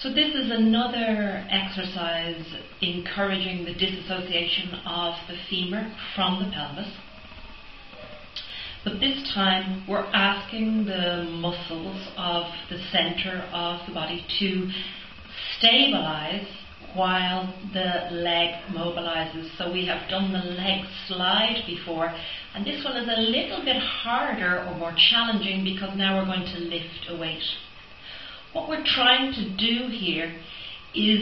So this is another exercise encouraging the disassociation of the femur from the pelvis. But this time we're asking the muscles of the centre of the body to stabilise while the leg mobilises. So we have done the leg slide before, and this one is a little bit harder or more challenging because now we're going to lift a weight. What we're trying to do here is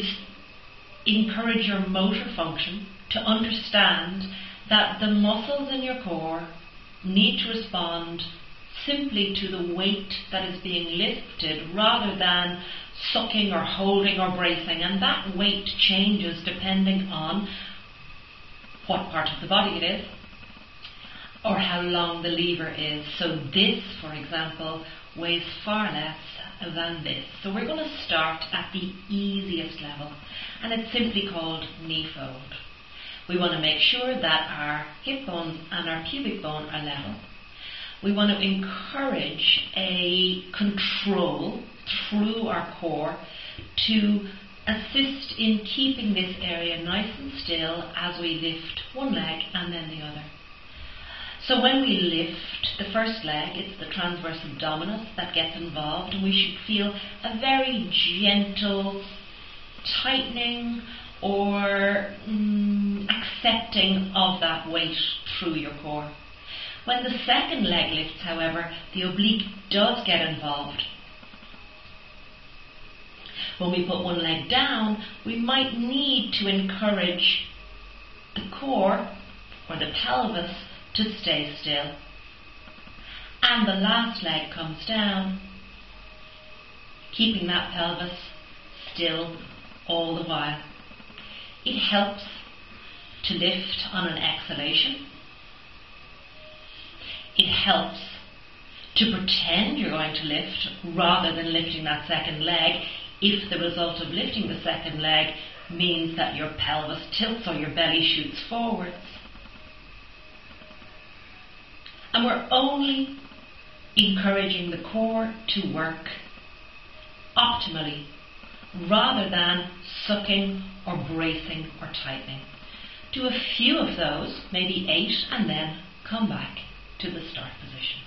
encourage your motor function to understand that the muscles in your core need to respond simply to the weight that is being lifted rather than sucking or holding or bracing, and that weight changes depending on what part of the body it is or how long the lever is. So this, for example, weighs far less than this. So we're going to start at the easiest level, and it's simply called Kneefold. We want to make sure that our hip bones and our pubic bone are level. We want to encourage a control through our core to assist in keeping this area nice and still as we lift one leg and then the other. So when we lift the first leg, it's the transverse abdominis that gets involved, and we should feel a very gentle tightening or accepting of that weight through your core. When the second leg lifts, however, the oblique does get involved. When we put one leg down, we might need to encourage the core or the pelvis to stay still. And the last leg comes down, keeping that pelvis still all the while. It helps to lift on an exhalation. It helps to pretend you're going to lift rather than lifting that second leg if the result of lifting the second leg means that your pelvis tilts or your belly shoots forwards. And we're only encouraging the core to work optimally rather than sucking or bracing or tightening. Do a few of those, maybe 8, and then come back to the start position.